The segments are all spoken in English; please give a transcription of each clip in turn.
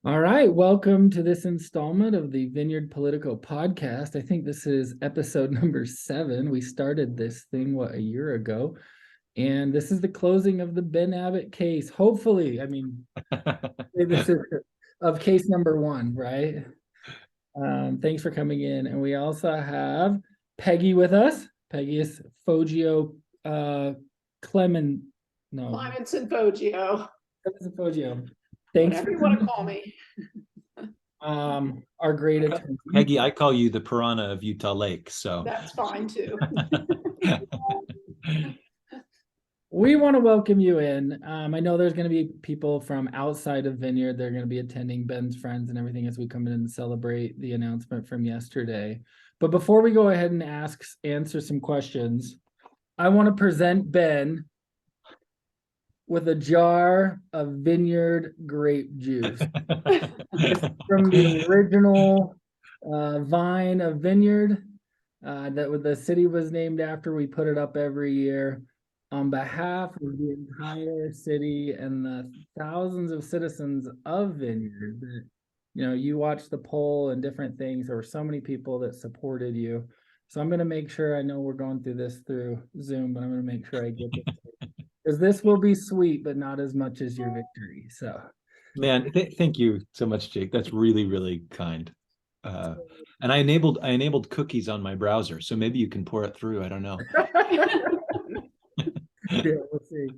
All right, welcome to this installment of the Vineyard Politico podcast. I think this is episode number 7. We started this thing, a year ago? And this is the closing of the Ben Abbott case. Hopefully, this is of case number 1, right? Thanks for coming in. And we also have Peggy with us. Peggy is Foggio, Clement, no, Clements and Foggio, Foggio. Thanks whatever for you want to call me. Our great attorney. Peggy, I call you the piranha of Utah Lake, so That's fine too. We want to welcome you in. I know there's going to be people from outside of Vineyard. They're going to be attending Ben's friends and everything as we come in and celebrate the announcement from yesterday. But before we go ahead and answer some questions, I want to present Ben with a jar of Vineyard grape juice. From the original vine of Vineyard that the city was named after. We put it up every year on behalf of the entire city and the thousands of citizens of Vineyard. You watched the poll and different things. There were so many people that supported you. So I'm going to make sure, I know we're going through this through Zoom, but I'm going to make sure I get this. Because this will be sweet, but not as much as your victory. So, man, thank you so much, Jake. That's really, really kind. And I enabled cookies on my browser, so maybe you can pour it through. I don't know. Yeah, we'll see.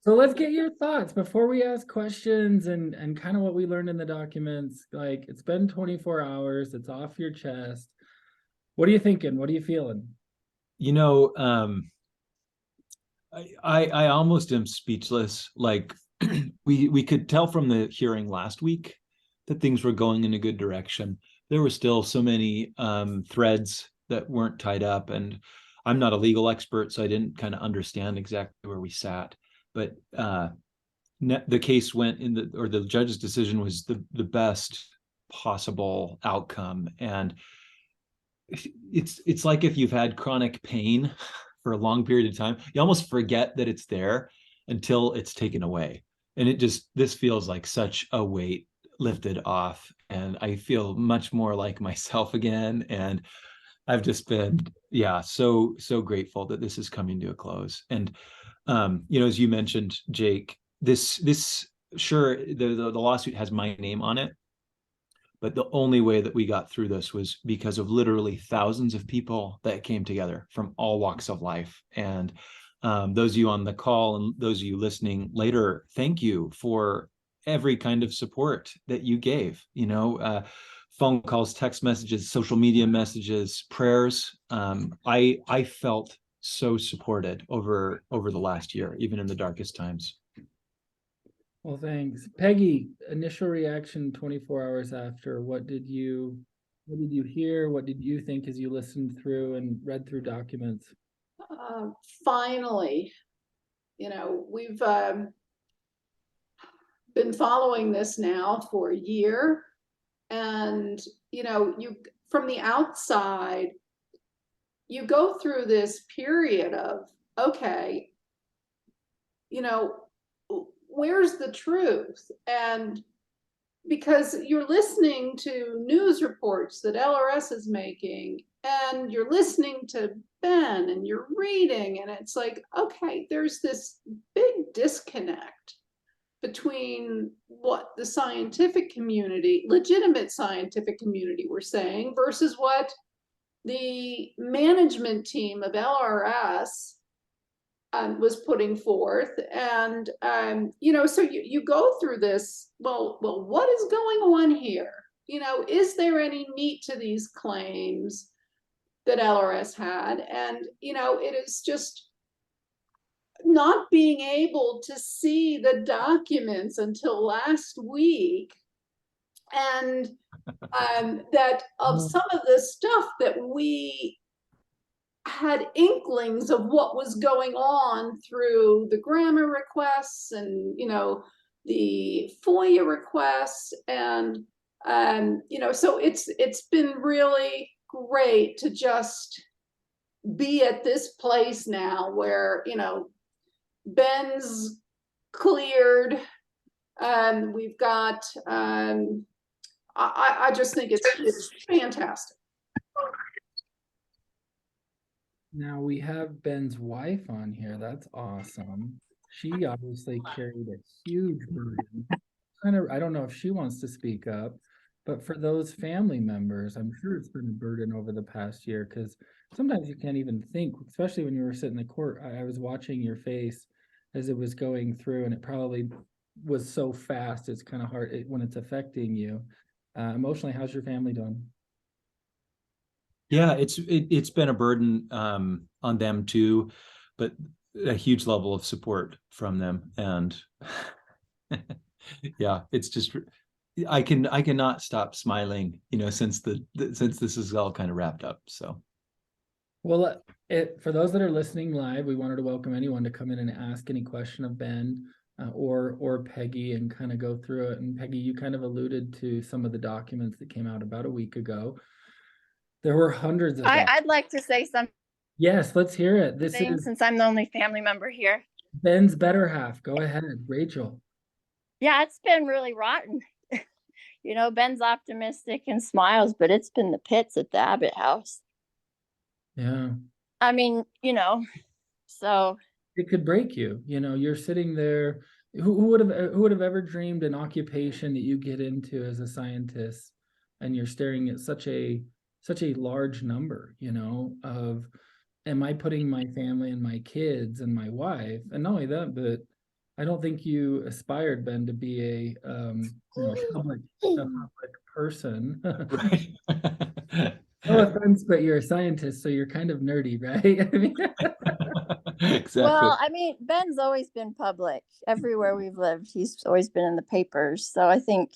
So let's get your thoughts before we ask questions and kind of what we learned in the documents. Like, it's been 24 hours. It's off your chest. What are you thinking? What are you feeling? I almost am speechless. Like we could tell from the hearing last week that things were going in a good direction. There were still so many threads that weren't tied up, and I'm not a legal expert, so I didn't kind of understand exactly where we sat. But the case went the judge's decision was the best possible outcome, and it's like if you've had chronic pain for a long period of time, you almost forget that it's there until it's taken away. And this feels like such a weight lifted off, and I feel much more like myself again. And I've just been, so grateful that this is coming to a close. And, as you mentioned, Jake, this sure, the lawsuit has my name on it, but the only way that we got through this was because of literally thousands of people that came together from all walks of life. And those of you on the call and those of you listening later, thank you for every kind of support that you gave. Phone calls, text messages, social media messages, prayers. I felt so supported over the last year, even in the darkest times. Well, thanks. Peggy, initial reaction 24 hours after, what did you hear? What did you think as you listened through and read through documents? Finally, we've been following this now for a year. And, you from the outside, you go through this period of, okay, where's the truth? And because you're listening to news reports that LRS is making, and you're listening to Ben, and you're reading, and it's like, okay, there's this big disconnect between what the scientific community, legitimate scientific community, were saying versus what the management team of LRS was putting forth. And so you go through this, well, what is going on here? Is there any meat to these claims that LRS had? And it is just not being able to see the documents until last week, and that of some of the stuff that we had inklings of what was going on through the grammar requests and the FOIA requests. And so it's been really great to just be at this place now where Ben's cleared, We've got, I just think it's fantastic. Now we have Ben's wife on here. That's awesome. She obviously carried a huge burden. I don't know if she wants to speak up, but for those family members, I'm sure it's been a burden over the past year because sometimes you can't even think, especially when you were sitting in the court. I was watching your face as it was going through, and it probably was so fast. It's kind of hard when it's affecting you. Emotionally, how's your family doing? Yeah, it's been a burden on them too, but a huge level of support from them. And yeah, it's just I cannot stop smiling, since since this is all kind of wrapped up. So Well, for those that are listening live, we wanted to welcome anyone to come in and ask any question of Ben or Peggy and kind of go through it. And Peggy, you kind of alluded to some of the documents that came out about a week ago. There were hundreds of documents. I'd like to say something. Yes, let's hear it. This is Since I'm the only family member here. Ben's better half. Go ahead, Rachel. Yeah, it's been really rotten. Ben's optimistic and smiles, but it's been the pits at the Abbott house. Yeah. I mean, so It could break you. You're sitting there. Who would have ever dreamed an occupation that you get into as a scientist, and you're staring at such a large number, of am I putting my family and my kids and my wife, and not only that, but I don't think you aspired, Ben, to be a public person. right. No offense, but you're a scientist, so you're kind of nerdy, right? I mean, Exactly. Well, I mean, Ben's always been public everywhere we've lived. He's always been in the papers. So I think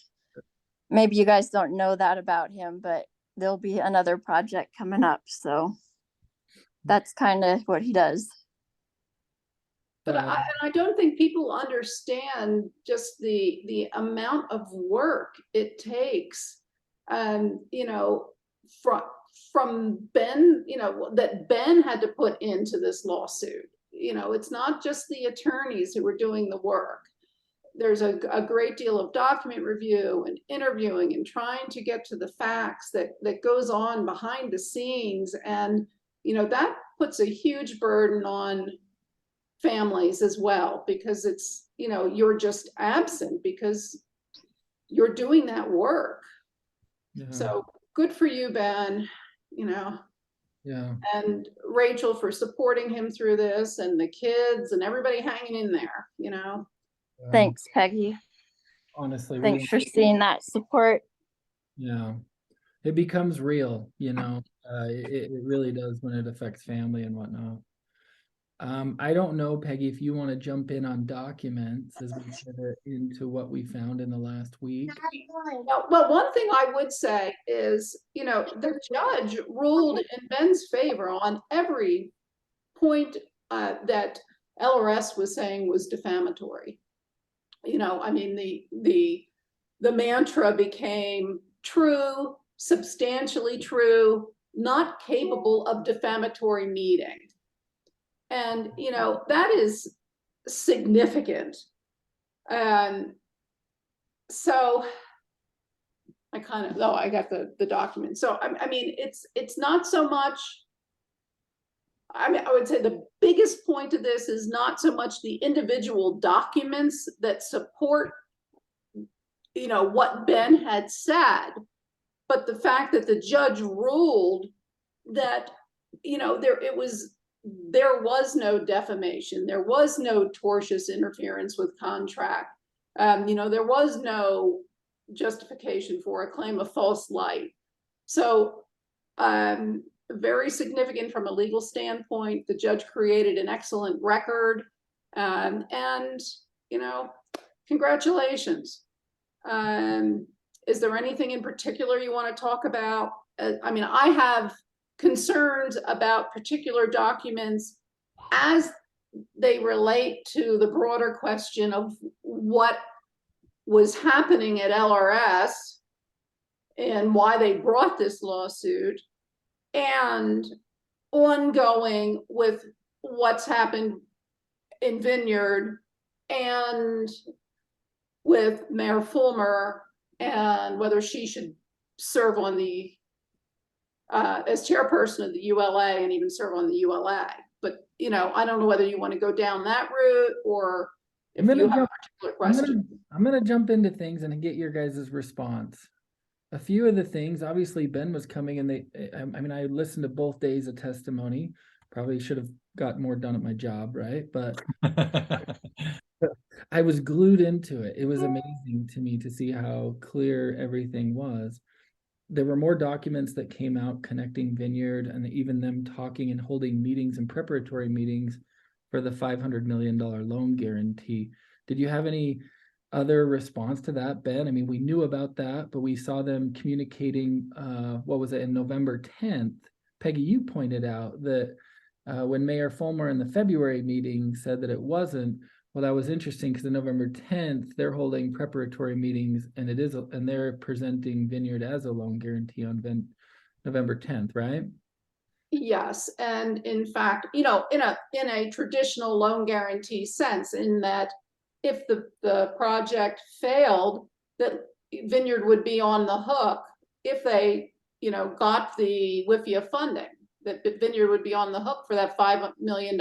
maybe you guys don't know that about him, but there'll be another project coming up. So that's kind of what he does. But I don't think people understand just the amount of work it takes, from Ben, that Ben had to put into this lawsuit. It's not just the attorneys who were doing the work. There's a great deal of document review and interviewing and trying to get to the facts that goes on behind the scenes. And, that puts a huge burden on families as well, because it's, you're just absent because you're doing that work. yeah. So good for you, Ben, Yeah. and Rachel for supporting him through this, and the kids and everybody hanging in there, Thanks, Peggy. Honestly, Thanks for seeing that support. yeah, it becomes real, it really does when it affects family and whatnot. I don't know, Peggy, if you want to jump in on documents as we pivot into what we found in the last week. Well, one thing I would say is, the judge ruled in Ben's favor on every point that LRS was saying was defamatory. I mean, the mantra became true, substantially true, not capable of defamatory meaning. And, that is significant. So I got the document. So, I mean, it's not so much, I would say the biggest point of this is not so much the individual documents that support, what Ben had said, but the fact that the judge ruled that, there was no defamation, there was no tortious interference with contract, there was no justification for a claim of false light. So very significant from a legal standpoint. The judge created an excellent record, and congratulations. Is there anything in particular you want to talk about? I mean, I have concerns about particular documents as they relate to the broader question of what was happening at LRS and why they brought this lawsuit, and ongoing with what's happened in Vineyard and with Mayor Fulmer and whether she should serve on the as chairperson of the ULA and even serve on the ULA. But, you know, I don't know whether you want to go down that route or if you have a particular question. I'm gonna jump into things and get your guys' response. A few of the things, obviously Ben was coming and I mean, I listened to both days of testimony. Probably should have got more done at my job, right? But I was glued into it. It was amazing to me to see how clear everything was. There were more documents that came out connecting Vineyard and even them talking and holding meetings and preparatory meetings for the $500 million loan guarantee. Did you have any other response to that, Ben? I mean, we knew about that, but we saw them communicating, what was it, in November 10th? Peggy, you pointed out that when Mayor Fulmer in the February meeting said that it wasn't. Well, that was interesting because on November 10th, they're holding preparatory meetings and and they're presenting Vineyard as a loan guarantee on November 10th, right? Yes, and in fact, you know, in a traditional loan guarantee sense, in that if the project failed, that Vineyard would be on the hook if they, you know, got the WIFIA funding, that Vineyard would be on the hook for that $5 million.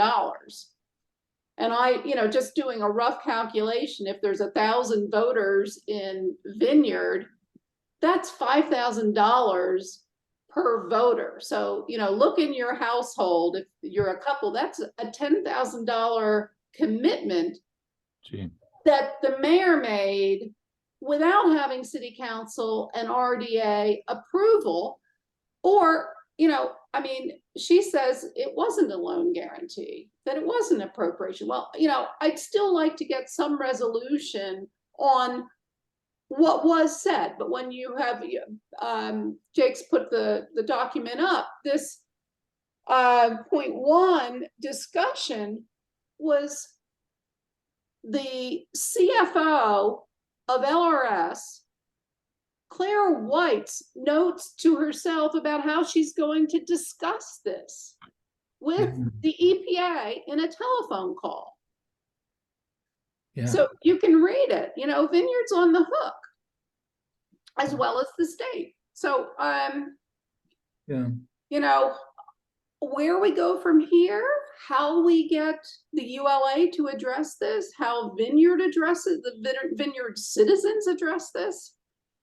And you know, just doing a rough calculation, if there's 1,000 voters in Vineyard, that's $5,000 per voter. So, you know, look in your household, if you're a couple, that's a $10,000 commitment that the mayor made without having city council and RDA approval. Or, you know, I mean, she says it wasn't a loan guarantee, that it wasn't appropriation. Well, you know, I'd still like to get some resolution on what was said. But when you have, Jake's put the document up, this point one discussion was the CFO of LRS, Claire White's notes to herself about how she's going to discuss this with the EPA in a telephone call. Yeah. So you can read it, you know, Vineyard's on the hook as well as the state. So, Yeah. you know, where we go from here, how we get the ULA to address this, how Vineyard addresses, the Vineyard citizens address this.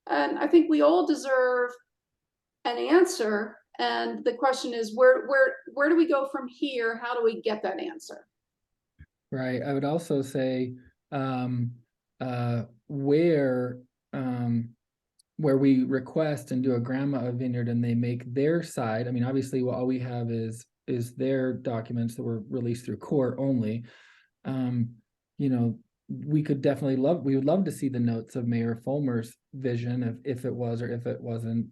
And I think we all deserve an answer. And the question is, where do we go from here? How do we get that answer? Right. I would also say where we request and do a grandma of Vineyard and they make their side. I mean, obviously, all we have is their documents that were released through court only. You know, we could definitely we would love to see the notes of Mayor Fulmer's vision of if it was or if it wasn't.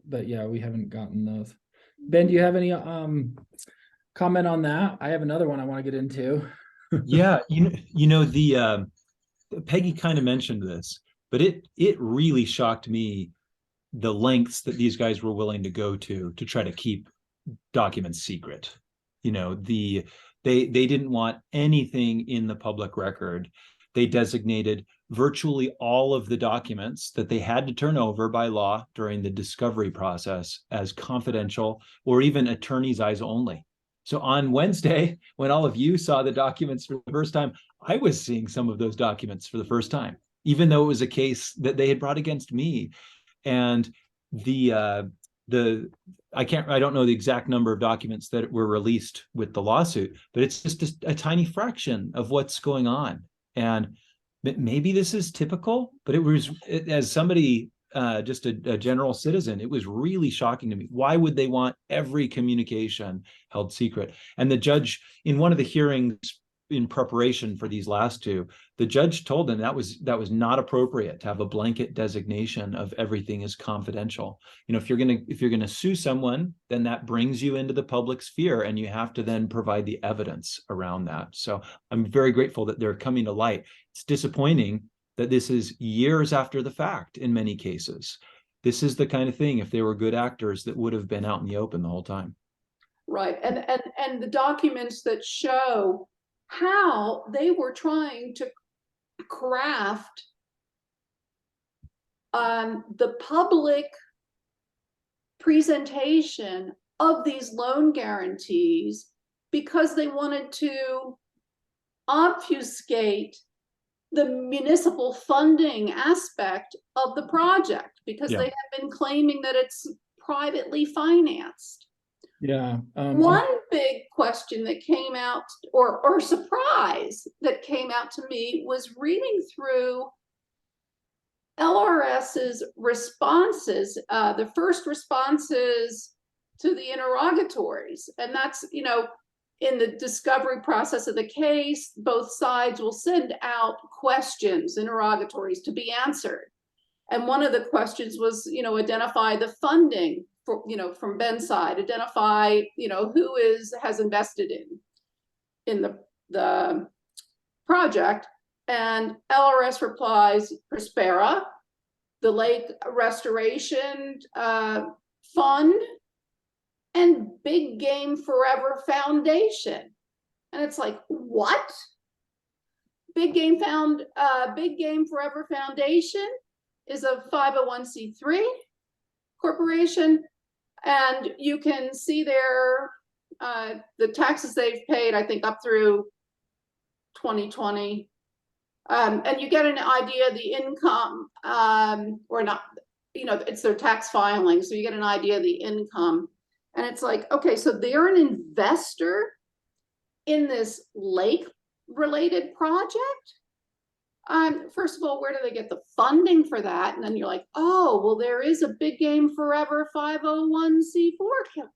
But yeah, we haven't gotten those. Ben, do you have any comment on that? I have another one I want to get into. Yeah, you know the Peggy kind of mentioned this, but it really shocked me the lengths that these guys were willing to go to try to keep documents secret. You know, they didn't want anything in the public record. They designated virtually all of the documents that they had to turn over by law during the discovery process as confidential or even attorney's eyes only. So on Wednesday, when all of you saw the documents for the first time, I was seeing some of those documents for the first time, even though it was a case that they had brought against me. And I don't know the exact number of documents that were released with the lawsuit, but it's just a tiny fraction of what's going on. And maybe this is typical, but as somebody, just a general citizen, it was really shocking to me. Why would they want every communication held secret? And the judge, in one of the hearings in preparation for these last two, the judge told them that was not appropriate to have a blanket designation of everything is confidential. You know, if you're gonna sue someone, then that brings you into the public sphere, and you have to then provide the evidence around that. So I'm very grateful that they're coming to light. It's disappointing that this is years after the fact in many cases. This is the kind of thing, if they were good actors, that would have been out in the open the whole time. Right, and the documents that show how they were trying to craft the public presentation of these loan guarantees because they wanted to obfuscate the municipal funding aspect of the project because they have been claiming that it's privately financed. Yeah. One big question that came out, or surprise that came out to me, was reading through LRS's responses, the first responses to the interrogatories. And that's, you know, in the discovery process of the case, both sides will send out questions, interrogatories to be answered. And one of the questions was, you know, identify the funding for, you know, from Ben's side, identify, you know, who has invested in the project. And LRS replies, Prospera, the Lake Restoration Fund, and Big Game Forever Foundation. And it's like, what? Big Game Forever Foundation is a 501c3 corporation, and you can see there the taxes they've paid, I think, up through 2020. And you get an idea of the income, or not, you know, it's their tax filing, so you get an idea of the income. And it's like, okay, so they're an investor in this lake-related project? First of all, where do they get the funding for that? And then you're like, oh, well, there is a Big Game Forever 501c4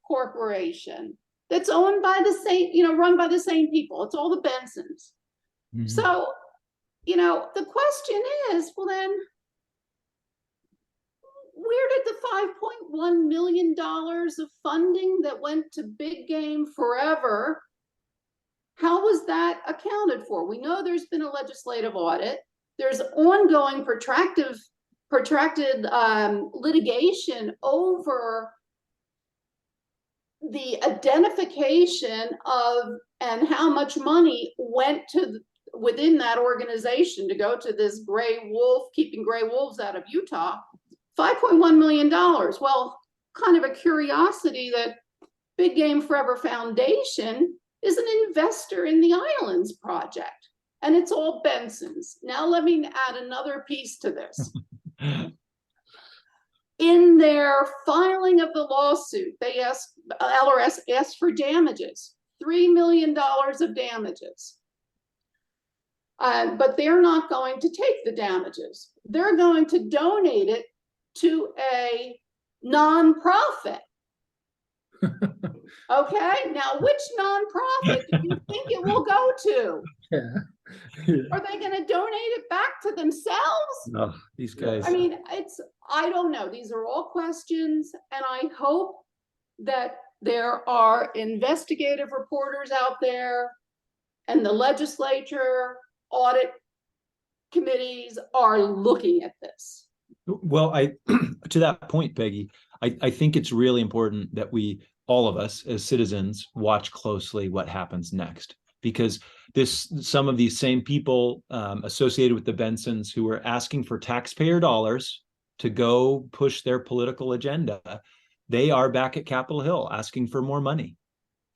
corporation that's owned by the same, you know, run by the same people. It's all the Bensons. Mhm. So, you know, the question is, well, then, where did the $5.1 million of funding that went to Big Game Forever, how was that accounted for? We know there's been a legislative audit. There's ongoing protracted litigation over the identification of and how much money went to within that organization to go to this gray wolf, keeping gray wolves out of Utah. $5.1 million. Well, kind of a curiosity that Big Game Forever Foundation is an investor in the Islands project, and it's all Benson's. Now let me add another piece to this. In their filing of the lawsuit, they LRS asked for damages, $3 million of damages. But they're not going to take the damages. They're going to donate it to a nonprofit. Okay, now which nonprofit do you think it will go to? Yeah. Are they going to donate it back to themselves? Oh, these guys. I mean, I don't know. These are all questions, and I hope that there are investigative reporters out there and the legislature audit committees are looking at this. Well, to that point, Peggy, I think it's really important that all of us as citizens watch closely what happens next, because some of these same people associated with the Bensons who are asking for taxpayer dollars to go push their political agenda, they are back at Capitol Hill asking for more money.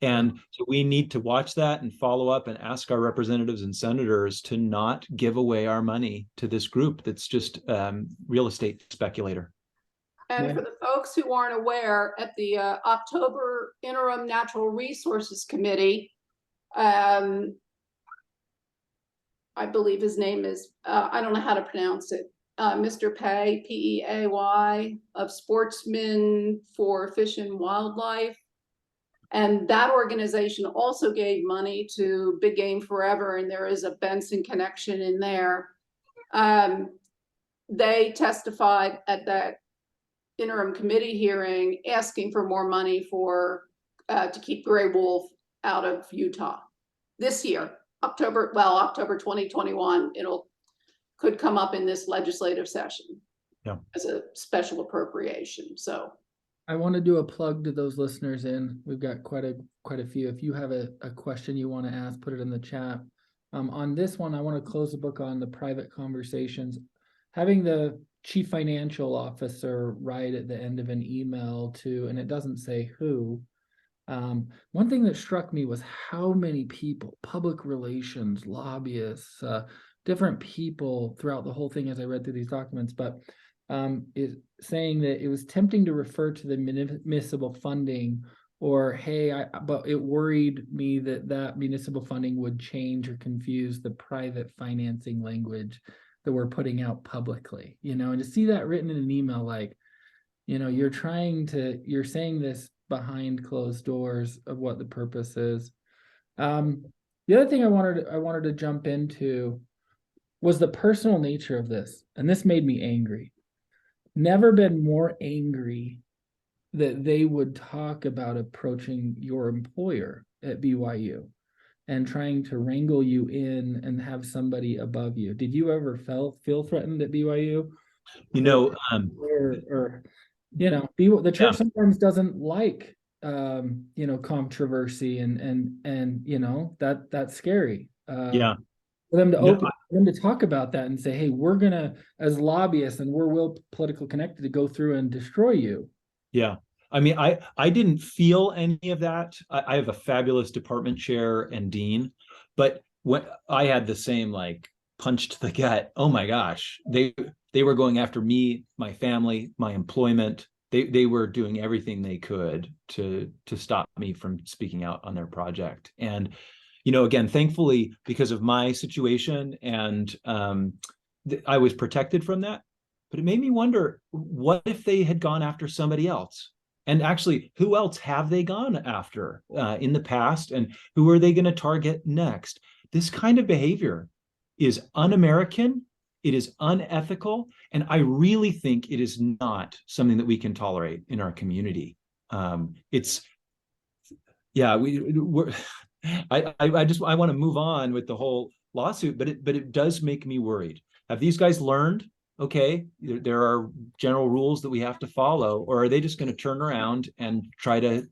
And so we need to watch that and follow up and ask our representatives and senators to not give away our money to this group that's just real estate speculator. And for the folks who aren't aware, at the October Interim Natural Resources Committee, I believe his name is, I don't know how to pronounce it, Mr. Pay, P-E-A-Y, of Sportsmen for Fish and Wildlife. And that organization also gave money to Big Game Forever, and there is a Benson connection in there. They testified at that interim committee hearing asking for more money to keep gray wolf out of Utah this year, October 2021. Could come up in this legislative session as a special appropriation. So I want to do a plug to those listeners in. We've got quite a few. If you have a question you want to ask, put it in the chat. On this one, I want to close the book on the private conversations. having the chief financial officer write at the end of an email to, and it doesn't say who. One thing that struck me was how many people, public relations, lobbyists, different people throughout the whole thing as I read through these documents, but is saying that it was tempting to refer to the municipal funding, or hey, but it worried me that municipal funding would change or confuse the private financing language that we're putting out publicly, and to see that written in an email, like, you're saying this behind closed doors of what the purpose is. The other thing I wanted to jump into was the personal nature of this, and this made me angry. Never been more angry that they would talk about approaching your employer at BYU and trying to wrangle you in and have somebody above you. Did you ever feel threatened at BYU? Or the church sometimes doesn't like controversy and that's scary. For them to talk about that and say, hey, we're gonna, as lobbyists, and we're political connected, to go through and destroy you. Yeah. I mean, I didn't feel any of that. I have a fabulous department chair and dean, but when I had the same like punch to the gut, oh my gosh, they were going after me, my family, my employment. They were doing everything they could to stop me from speaking out on their project. And again, thankfully, because of my situation, and I was protected from that. But it made me wonder, what if they had gone after somebody else? And actually, who else have they gone after in the past? And who are they going to target next? This kind of behavior is un-American. It is unethical. And I really think it is not something that we can tolerate in our community. I want to move on with the whole lawsuit, but it does make me worried. Have these guys learned? Okay, there are general rules that we have to follow, or are they just going to turn around and try to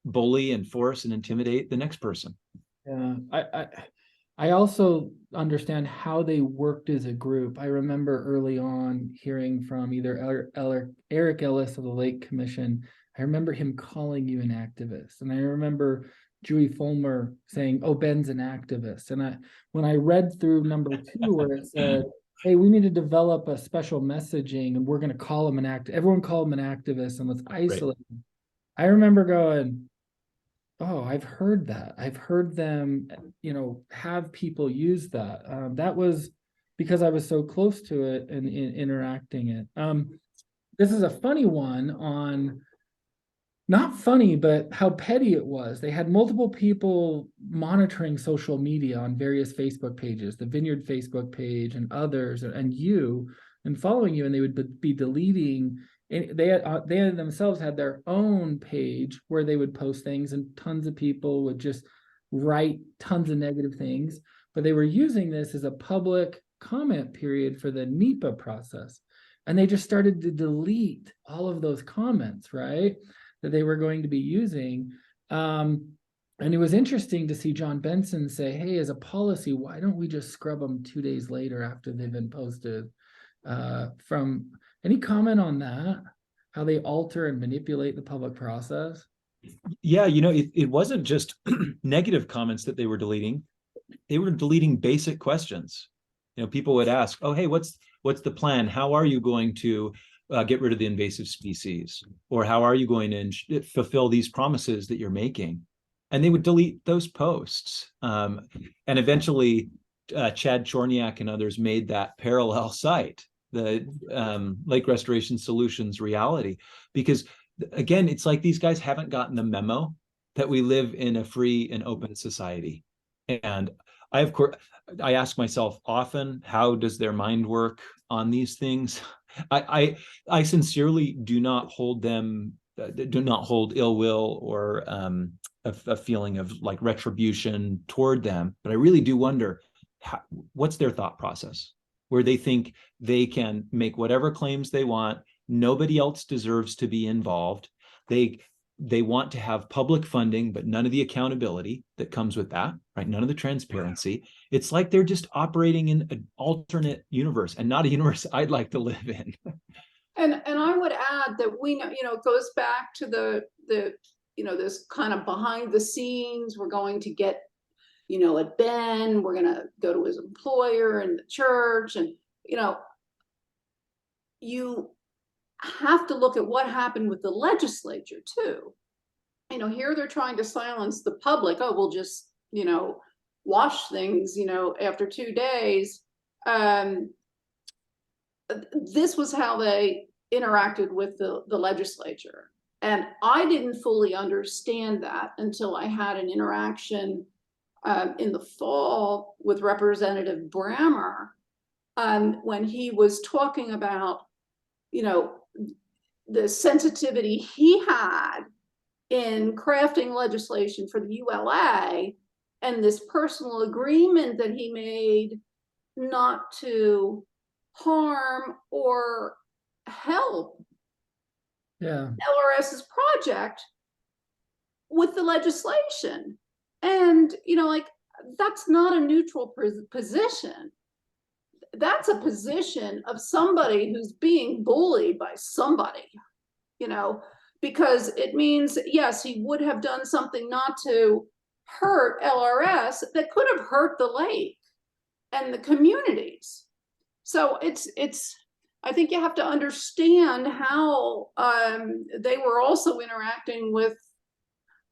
bully and force and intimidate the next person? Yeah, I also understand how they worked as a group. I remember early on hearing from either Eric Ellis of the Lake Commission. I remember him calling you an activist, and I remember Dewey Fulmer saying, "Oh, Ben's an activist." And when I read through number 2, where it said, hey, we need to develop a special messaging, and we're going to call him everyone call him an activist, and let's isolate him. I remember going, oh, I've heard that. I've heard them, have people use that. That was because I was so close to it and interacting it. This is a funny one on, not funny, but how petty it was. They had multiple people monitoring social media on various Facebook pages, the Vineyard Facebook page and others, and following you, and they would be deleting. And they themselves had their own page where they would post things, and tons of people would just write tons of negative things. But they were using this as a public comment period for the NEPA process. And they just started to delete all of those comments, right, that they were going to be using. And it was interesting to see John Benson say, hey, as a policy, why don't we just scrub them 2 days later after they've been posted? Any comment on that? How they alter and manipulate the public process? Yeah, it wasn't just negative comments that they were deleting. They were deleting basic questions. People would ask, oh, hey, what's the plan? How are you going to get rid of the invasive species? Or how are you going to fulfill these promises that you're making? And they would delete those posts. And eventually, Chad Chorniak and others made that parallel site, the Lake Restoration Solutions reality. Because, again, it's like these guys haven't gotten the memo that we live in a free and open society. And I ask myself often, how does their mind work on these things? I sincerely do not hold ill will or a feeling of like retribution toward them, but I really do wonder what's their thought process, where they think they can make whatever claims they want. Nobody else deserves to be involved. They they want to have public funding, but none of the accountability that comes with that, right? None of the transparency. It's like they're just operating in an alternate universe and not a universe I'd like to live in. And I would add that we know, it goes back to the this kind of behind the scenes. We're going to get, at Ben, we're going to go to his employer and the church, and you have to look at what happened with the legislature too. Here they're trying to silence the public. Oh, we'll just, wash things, after 2 days. This was how they interacted with the legislature. And I didn't fully understand that until I had an interaction in the fall with Representative Brammer, when he was talking about, the sensitivity he had in crafting legislation for the ULA, and this personal agreement that he made not to harm or help LRS's project with the legislation. And, that's not a neutral position. That's a position of somebody who's being bullied by somebody, because it means, yes, he would have done something not to hurt LRS that could have hurt the lake and the communities. So I think you have to understand how they were also interacting with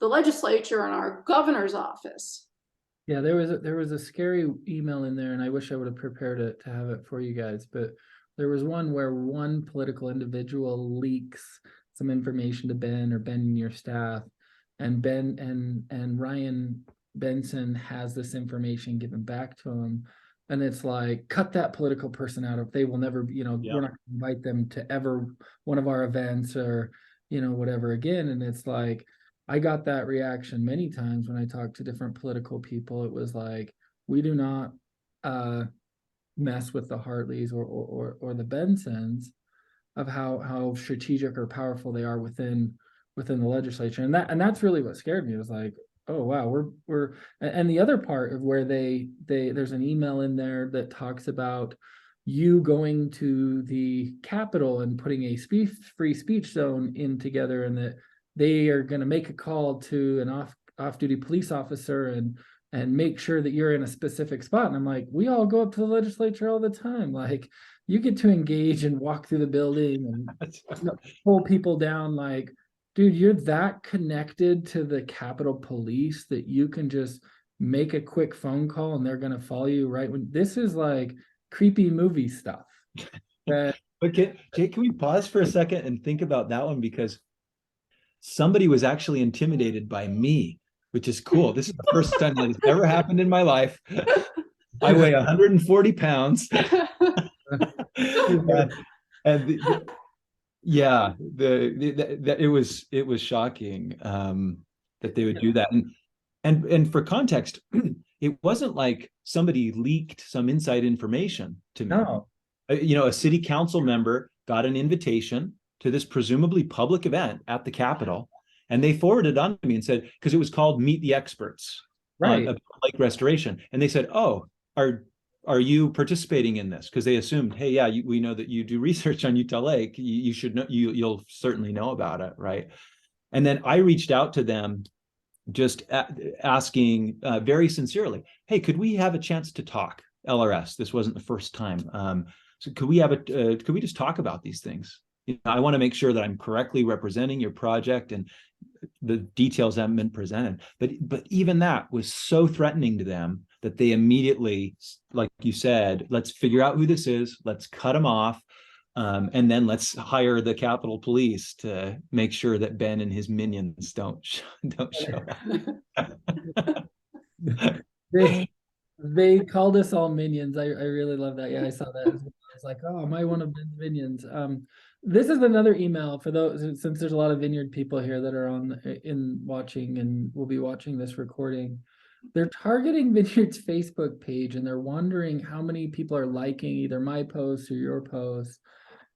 the legislature and our governor's office. Yeah, there was a scary email in there, and I wish I would have prepared it to have it for you guys, but there was one where one political individual leaks some information to Ben or Ben and your staff, and Ben and Ryan Benson has this information given back to him. And it's like, cut that political person out of, they will never, we're not going to invite them to ever one of our events or, whatever again. And it's like, I got that reaction many times when I talked to different political people. It was like, we do not mess with the Hartleys or the Bensons of how strategic or powerful they are within the legislature. And that's really what scared me. It was like, oh wow, we're and the other part of where there's an email in there that talks about you going to the Capitol and putting a free speech zone in together, and that they are going to make a call to an off-duty police officer and make sure that you're in a specific spot. And I'm like, we all go up to the legislature all the time. Like, you get to engage and walk through the building and pull people down. Like, dude, you're that connected to the Capitol Police that you can just make a quick phone call and they're going to follow you right when this is like creepy movie stuff. Okay, Jay, can we pause for a second and think about that one? Because somebody was actually intimidated by me, which is cool. This is the first time that has ever happened in my life. I weigh 140 pounds. It was shocking that they would do that. And for context, it wasn't like somebody leaked some inside information to me. No. A city council member got an invitation to this presumably public event at the Capitol, and they forwarded on to me and said, because it was called Meet the Experts, right, about lake restoration, and they said, oh, are you participating in this? Because they assumed, hey, yeah, we know that you do research on Utah Lake. You should know. You'll certainly know about it, right? And then I reached out to them, just asking very sincerely, hey, could we have a chance to talk? LRS. This wasn't the first time. So could we just talk about these things? I want to make sure that I'm correctly representing your project and the details haven't been presented. But even that was so threatening to them that they immediately, like you said, let's figure out who this is, let's cut them off, and then let's hire the Capitol Police to make sure that Ben and his minions don't show up. They called us all minions. I really love that. Yeah, I saw that. I was like, oh, am I one of Ben's minions? This is another email for those, since there's a lot of Vineyard people here that are watching and will be watching this recording. They're targeting Vineyard's Facebook page, and they're wondering how many people are liking either my posts or your posts.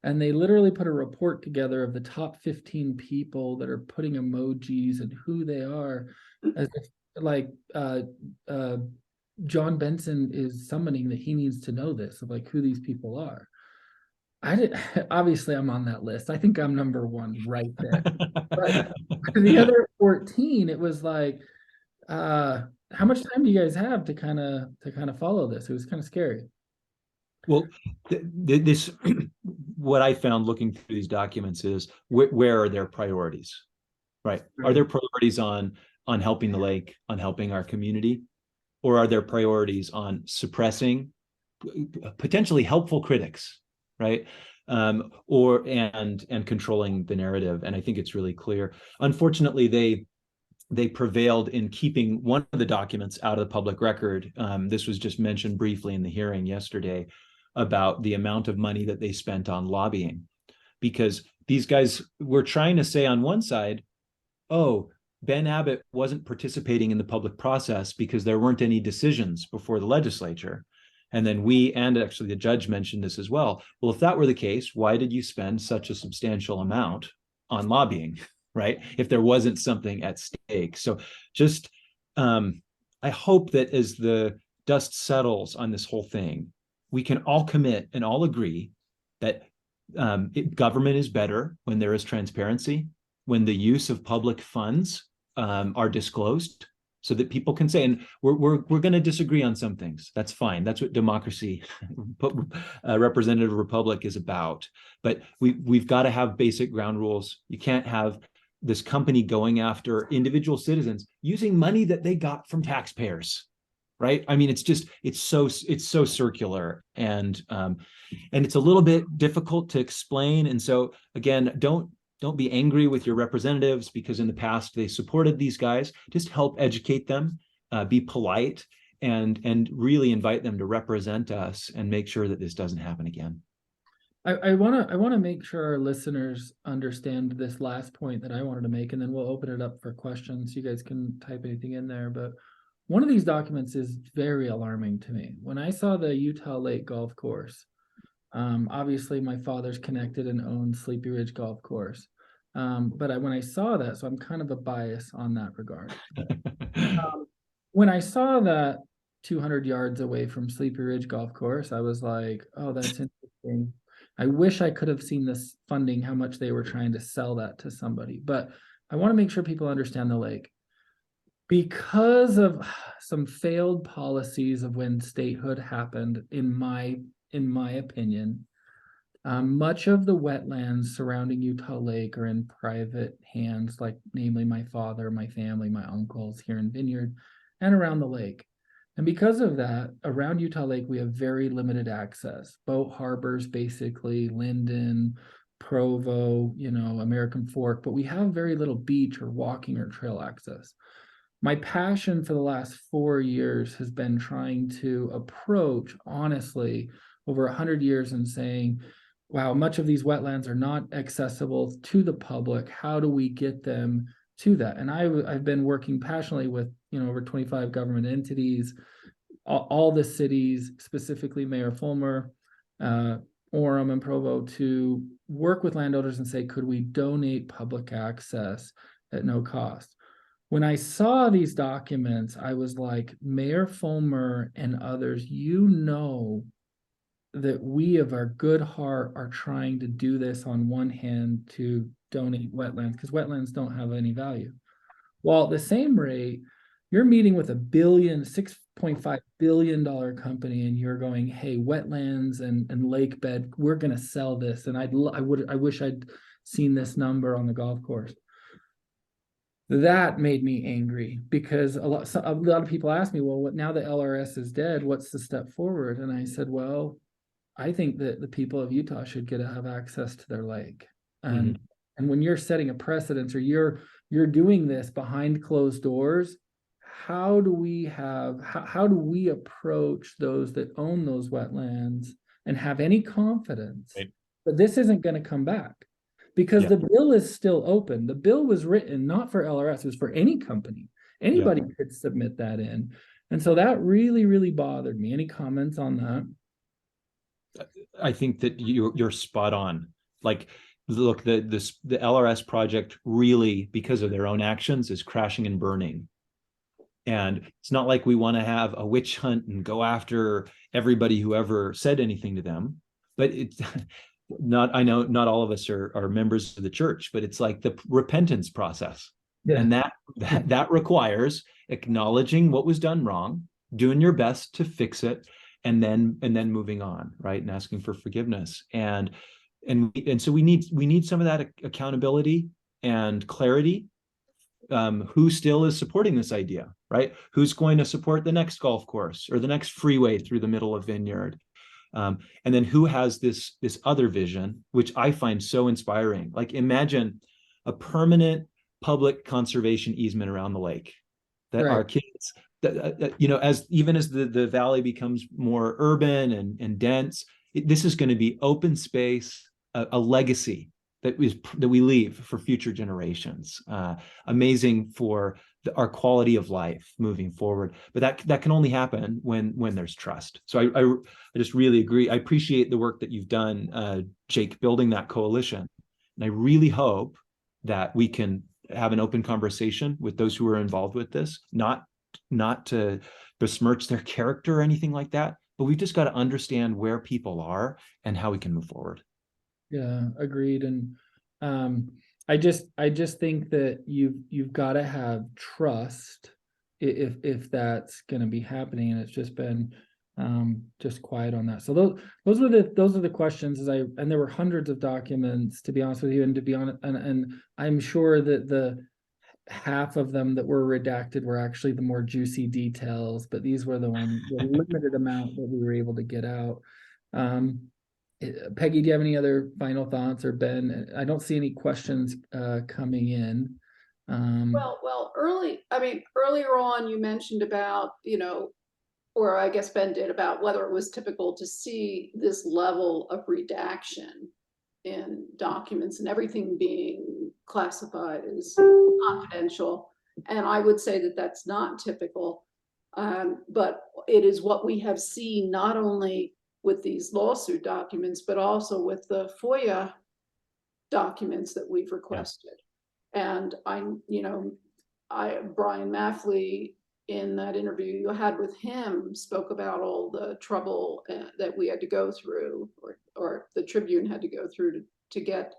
And they literally put a report together of the top 15 people that are putting emojis and who they are, as if like John Benson is summoning that he needs to know this, of like who these people are. Obviously I'm on that list. I think I'm number one right there. But the other 14, it was like, how much time do you guys have to kind of follow this? It was kind of scary. Well, this what I found looking through these documents is where are their priorities, right? Are there priorities on helping the lake, on helping our community, or are there priorities on suppressing potentially helpful critics, right? Or controlling the narrative? And I think it's really clear. Unfortunately, they prevailed in keeping one of the documents out of the public record. This was just mentioned briefly in the hearing yesterday about the amount of money that they spent on lobbying, because these guys were trying to say on one side, oh, Ben Abbott wasn't participating in the public process because there weren't any decisions before the legislature. And then and actually the judge mentioned this as well. Well, if that were the case, why did you spend such a substantial amount on lobbying, right? If there wasn't something at stake. So just, I hope that as the dust settles on this whole thing, we can all commit and all agree that government is better when there is transparency, when the use of public funds are disclosed, so that people can say, and we're going to disagree on some things. That's fine. That's what democracy, representative republic is about. But we've got to have basic ground rules. You can't have this company going after individual citizens using money that they got from taxpayers. Right? I mean, it's so circular, and it's a little bit difficult to explain. And so again, don't be angry with your representatives because in the past they supported these guys. Just help educate them, be polite, and really invite them to represent us and make sure that this doesn't happen again. I want to make sure our listeners understand this last point that I wanted to make, and then we'll open it up for questions. You guys can type anything in there, but one of these documents is very alarming to me. When I saw the Utah Lake Golf Course, obviously my father's connected and owns Sleepy Ridge Golf Course. But when I saw that, so I'm kind of a bias on that regard. When I saw that 200 yards away from Sleepy Ridge Golf Course, I was like, oh, that's interesting. I wish I could have seen this funding, how much they were trying to sell that to somebody. But I want to make sure people understand the lake. Because of some failed policies of when statehood happened, in my opinion, much of the wetlands surrounding Utah Lake are in private hands, like namely my father, my family, my uncles here in Vineyard, and around the lake. And because of that, around Utah Lake, we have very limited access. Boat harbors, basically, Linden, Provo, American Fork, but we have very little beach or walking or trail access. My passion for the last 4 years has been trying to approach, honestly, over 100 years and saying, wow, much of these wetlands are not accessible to the public. How do we get them to that? And I've been working passionately with, over 25 government entities, all the cities, specifically Mayor Fulmer, Orem and Provo, to work with landowners and say, could we donate public access at no cost? When I saw these documents, I was like, Mayor Fulmer and others, that we of our good heart are trying to do this on one hand to donate wetlands, because wetlands don't have any value. While at the same rate, you're meeting with $6.5 billion company, and you're going, hey, wetlands and lake bed, we're going to sell this. And I wish I'd seen this number on the golf course. That made me angry, because a lot of people ask me, well, now that LRS is dead, what's the step forward? And I said, well, I think that the people of Utah should get to have access to their lake. And when you're setting a precedence, or you're doing this behind closed doors, how do we approach those that own those wetlands and have any confidence that this isn't going to come back? Because the bill is still open. The bill was written not for LRS, it was for any company. Anybody could submit that in. And so that really, really bothered me. Any comments on that? I think that you're spot on. Like, look, the LRS project really, because of their own actions, is crashing and burning. And it's not like we want to have a witch hunt and go after everybody who ever said anything to them. But it's not, I know not all of us are members of the church, but it's like the repentance process. Yeah. And that requires acknowledging what was done wrong, doing your best to fix it, and then moving on, right? And asking for forgiveness. And so we need some of that accountability and clarity. Who still is supporting this idea, right? Who's going to support the next golf course or the next freeway through the middle of Vineyard? And then who has this other vision, which I find so inspiring? Like, imagine a permanent public conservation easement around the lake that our kids, as the valley becomes more urban and dense, this is going to be open space, a legacy that we leave for future generations. Amazing for our quality of life moving forward. But that can only happen when there's trust. So I just really agree. I appreciate the work that you've done, Jake, building that coalition. And I really hope that we can have an open conversation with those who are involved with this, not to besmirch their character or anything like that, but we've just got to understand where people are and how we can move forward. Yeah, agreed. And I just think that you've got to have trust if that's going to be happening, and it's just been just quiet on that. So those are the questions. And there were hundreds of documents, to be honest with you, and to be honest, and I'm sure that the half of them that were redacted were actually the more juicy details, but these were the limited amount that we were able to get out. Peggy, do you have any other final thoughts, or Ben? I don't see any questions coming in. Well, earlier on you mentioned about, or I guess Ben did, about whether it was typical to see this level of redaction in documents and everything being classified as confidential. And I would say that that's not typical, but it is what we have seen not only with these lawsuit documents, but also with the FOIA documents that we've requested. And Brian Maffley, in that interview you had with him, spoke about all the trouble that we had to go through, or the Tribune had to go through to get,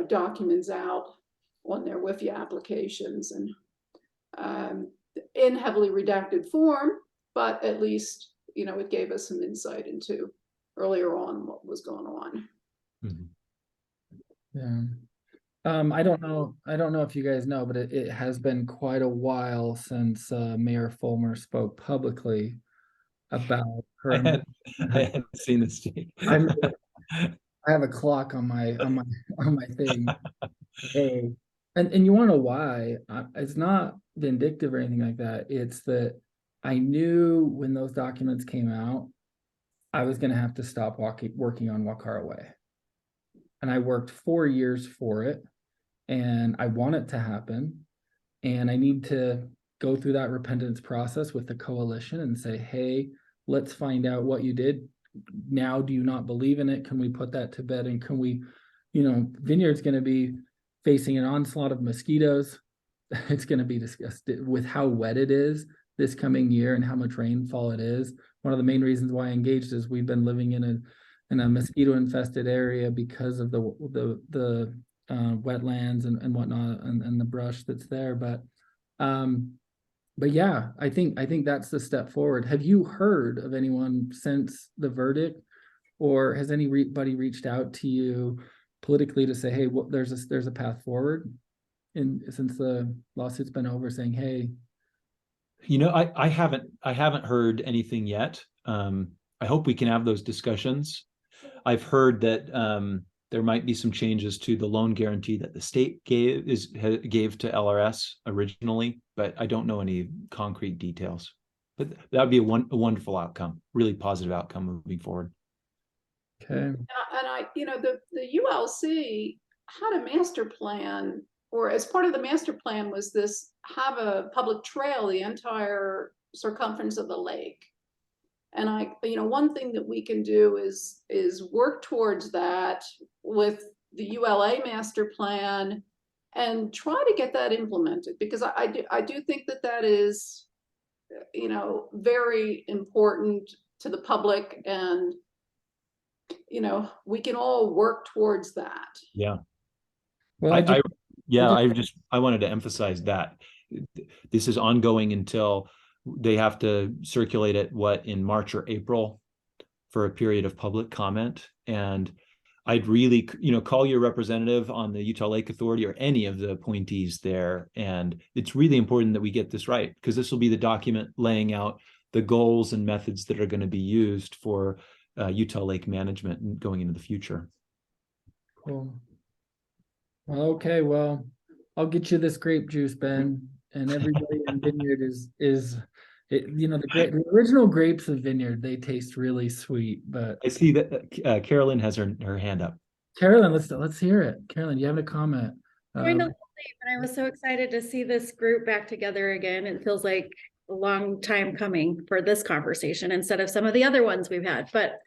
documents out on their WIFI applications, and in heavily redacted form, but at least, it gave us some insight into earlier on what was going on. Mm-hmm. Yeah. I don't know if you guys know, but it has been quite a while since Mayor Fulmer spoke publicly about her. I hadn't seen this, Jake. I have a clock on my thing. Hey, and you want to know why? It's not vindictive or anything like that. It's that I knew when those documents came out, I was going to have to stop working on Wakara Way. And I worked 4 years for it, and I want it to happen. And I need to go through that repentance process with the coalition and say, hey, let's find out what you did. Now, do you not believe in it? Can we put that to bed? And can we, Vineyard's going to be facing an onslaught of mosquitoes. It's going to be discussed with how wet it is this coming year and how much rainfall it is. One of the main reasons why I engaged is we've been living in a mosquito infested area because of the wetlands and whatnot, and the brush that's there. But yeah, I think that's the step forward. Have you heard of anyone since the verdict, or has anybody reached out to you politically to say, hey, there's a path forward, since the lawsuit's been over, saying, hey? I haven't heard anything yet. I hope we can have those discussions. I've heard that there might be some changes to the loan guarantee that the state gave to LRS originally, but I don't know any concrete details. But that would be a wonderful outcome, really positive outcome moving forward. Okay. And the ULC had a master plan, or as part of the master plan was this, have a public trail the entire circumference of the lake. And one thing that we can do is work towards that with the ULA master plan and try to get that implemented, because I do think that is, very important to the public, and, we can all work towards that. Yeah. Well, I wanted to emphasize that this is ongoing until they have to circulate it in March or April for a period of public comment. And I'd really, call your representative on the Utah Lake Authority or any of the appointees there. And it's really important that we get this right, because this will be the document laying out the goals and methods that are going to be used for Utah Lake management going into the future. cool. Well, okay, well, I'll get you this grape juice, Ben, and everybody in Vineyard the original grapes of Vineyard, they taste really sweet, but I see that Carolyn has her hand up. Carolyn, let's hear it. Carolyn, you have a comment? Joined a little late, but I was so excited to see this group back together again. It feels like a long time coming for this conversation instead of some of the other ones we've had. But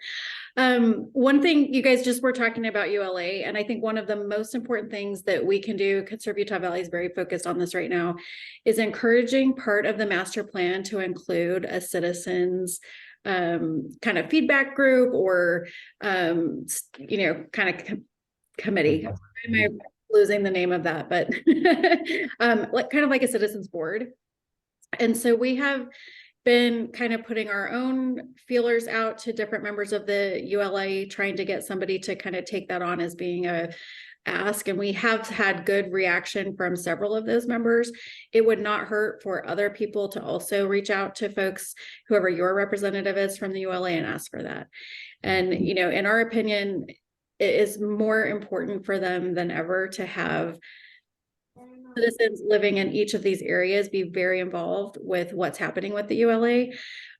one thing, you guys just were talking about ULA, and I think one of the most important things that we can do, Conserve Utah Valley is very focused on this right now, is encouraging part of the master plan to include a citizens kind of feedback group or kind of committee. Am I losing the name of that? But kind of like a citizens board. And so we have been kind of putting our own feelers out to different members of the ULA, trying to get somebody to kind of take that on as being a ask. And we have had good reaction from several of those members. It would not hurt for other people to also reach out to folks, whoever your representative is from the ULA, and ask for that. And, in our opinion, it is more important for them than ever to have citizens living in each of these areas be very involved with what's happening with the ULA.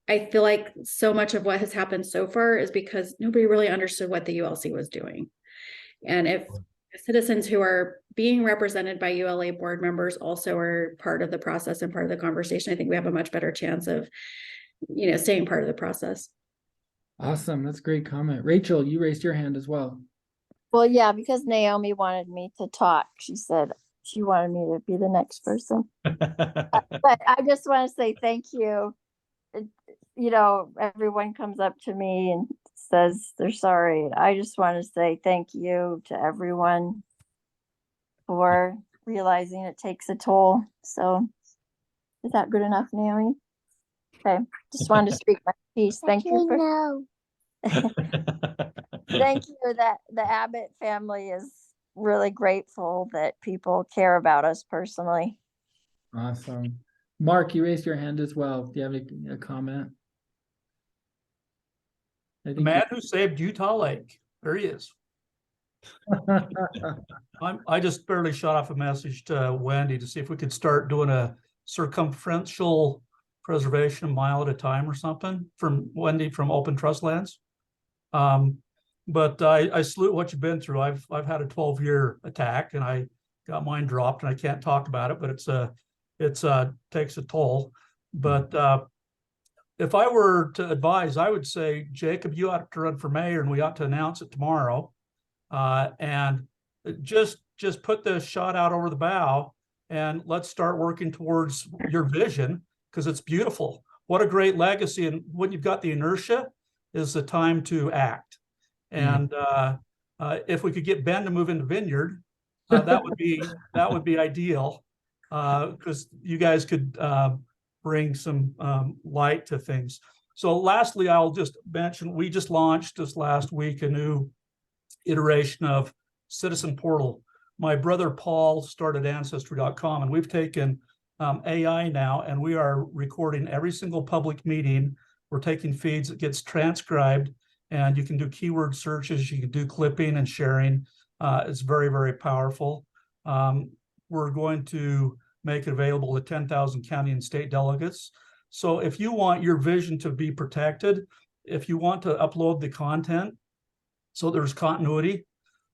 I feel like so much of what has happened so far is because nobody really understood what the ULC was doing. And if citizens who are being represented by ULA board members also are part of the process and part of the conversation, I think we have a much better chance of, staying part of the process. Awesome. That's a great comment. Rachel, you raised your hand as well. Well, yeah, because Naomi wanted me to talk. She said she wanted me to be the next person. But I just want to say thank you. Everyone comes up to me and says they're sorry. I just want to say thank you to everyone for realizing it takes a toll. So is that good enough, Naomi? Okay. Just wanted to speak my piece. Thank you for thank you. That the Abbott family is really grateful that people care about us personally. Awesome. Mark, you raised your hand as well. Do you have a comment? The man who saved Utah Lake. There he is. I just barely shot off a message to Wendy to see if we could start doing a circumferential preservation a mile at a time or something from Wendy from Open Trust Lands. But I salute what you've been through. I've had a 12-year attack and I got mine dropped and I can't talk about it, but it's takes a toll. But if I were to advise, I would say, Jacob, you ought to run for mayor and we ought to announce it tomorrow. And just put the shot out over the bow and let's start working towards your vision, because it's beautiful. What a great legacy. And when you've got the inertia is the time to act. And if we could get Ben to move into Vineyard, that would be ideal, because you guys could bring some light to things. So lastly, I'll just mention, we just launched this last week a new iteration of Citizen Portal. My brother Paul started Ancestry.com, and we've taken AI now, and we are recording every single public meeting. We're taking feeds, it gets transcribed, and you can do keyword searches, you can do clipping and sharing. It's very, very powerful. We're going to make it available to 10,000 county and state delegates. So if you want your vision to be protected, if you want to upload the content so there's continuity,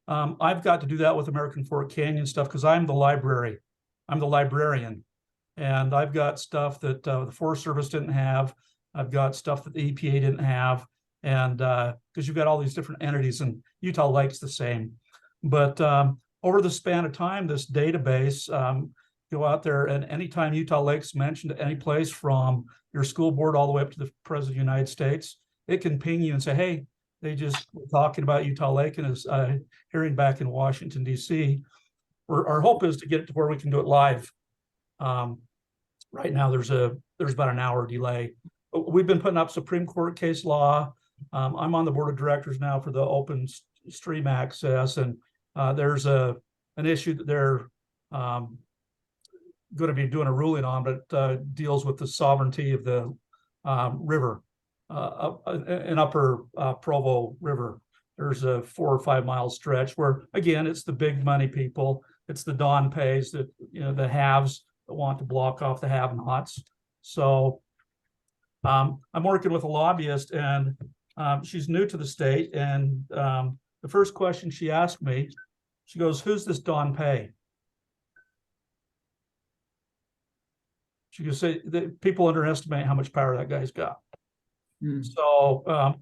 I've got to do that with American Fork Canyon stuff because I'm the library. I'm the librarian. And I've got stuff that the Forest Service didn't have. I've got stuff that the EPA didn't have. And because you've got all these different entities, and Utah Lake's the same. But over the span of time, this database, go out there, and anytime Utah Lake's mentioned at any place from your school board all the way up to the President of the United States, it can ping you and say, hey, they just were talking about Utah Lake in his hearing back in Washington, D.C. Our hope is to get it to where we can do it live. Right now, there's about an hour delay. We've been putting up Supreme Court case law. I'm on the board of directors now for the open stream access, and there's an issue that they're going to be doing a ruling on, but deals with the sovereignty of the river, an upper Provo River. There's a 4 or 5 mile stretch where, again, it's the big money people. It's the Don pays that, the haves that want to block off the have-nots. So I'm working with a lobbyist, and she's new to the state. And the first question she asked me, she goes, who's this Don Pay? She goes, say that people underestimate how much power that guy's got. So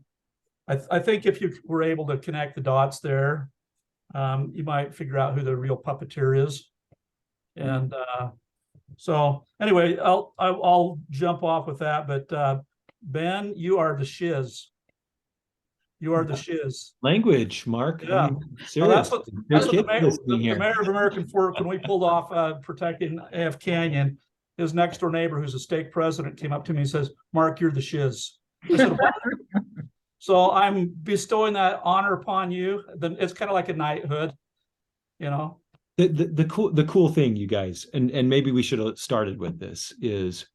I think if you were able to connect the dots there, you might figure out who the real puppeteer is. And so anyway, I'll jump off with that. But Ben, you are the shiz. You are the shiz. Language, Mark. Yeah. I mean, Well, that's serious. what There's the kids mayor, listening the here. mayor of American Fork, when we pulled off protecting AF Canyon, his next door neighbor, who's a stake president, came up to me and says, Mark, you're the shiz. I said, what? So I'm bestowing that honor upon you. Then it's kind of like a knighthood, The cool thing, you guys, and maybe we should have started with this, is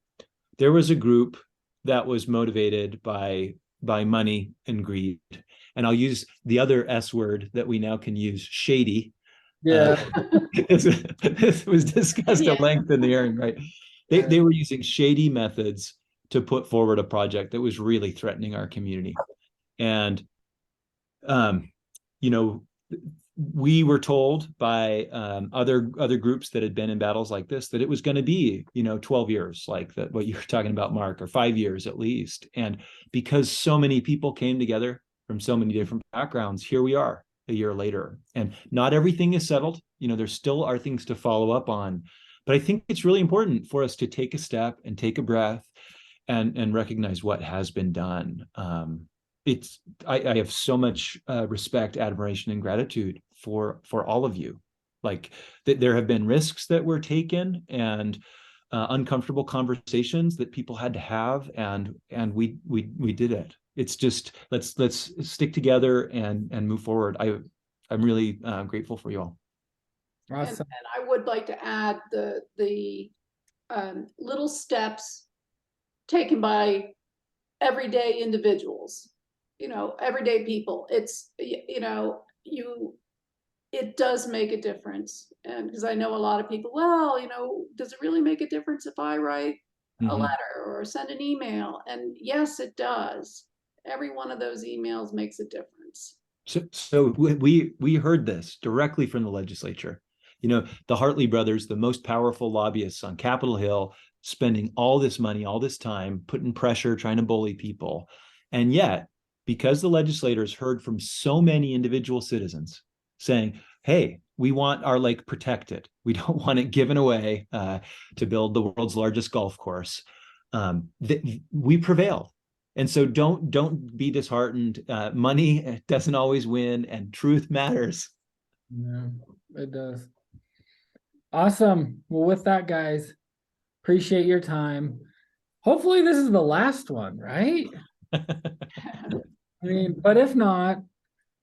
there was a group that was motivated by money and greed. And I'll use the other S word that we now can use, shady. Yeah. This was discussed at length in the hearing, right? They were using shady methods to put forward a project that was really threatening our community. And, we were told by other groups that had been in battles like this that it was going to be 12 years, like that what you were talking about, Mark, or 5 years at least. And because so many people came together from so many different backgrounds, here we are a year later, and not everything is settled. There still are things to follow up on, but I think it's really important for us to take a step and take a breath and recognize what has been done. I have so much respect, admiration, and gratitude for all of you. Like there have been risks that were taken and uncomfortable conversations that people had to have, and we did it. It's just let's stick together and move forward. I'm really grateful for you all. Awesome. And I would like to add the little steps taken by everyday individuals. Everyday people. It's, it does make a difference. And because I know a lot of people, does it really make a difference if I write a letter or send an email? And yes, it does. Every one of those emails makes a difference. So we heard this directly from the legislature. The Hartley brothers, the most powerful lobbyists on Capitol Hill, spending all this money, all this time, putting pressure, trying to bully people. And yet, because the legislators heard from so many individual citizens saying, hey, we want our lake protected, we don't want it given away to build the world's largest golf course, we prevailed. And so don't be disheartened. Money doesn't always win, and truth matters. Yeah, it does. Awesome. Well, with that, guys, appreciate your time. Hopefully this is the last one, right? But if not,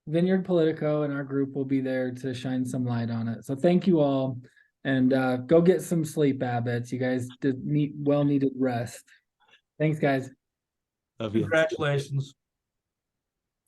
Vineyard Politco and our group will be there to shine some light on it. So thank you all, and go get some sleep, Abbots. You guys did well-needed rest. Thanks, guys. Love you. Congratulations.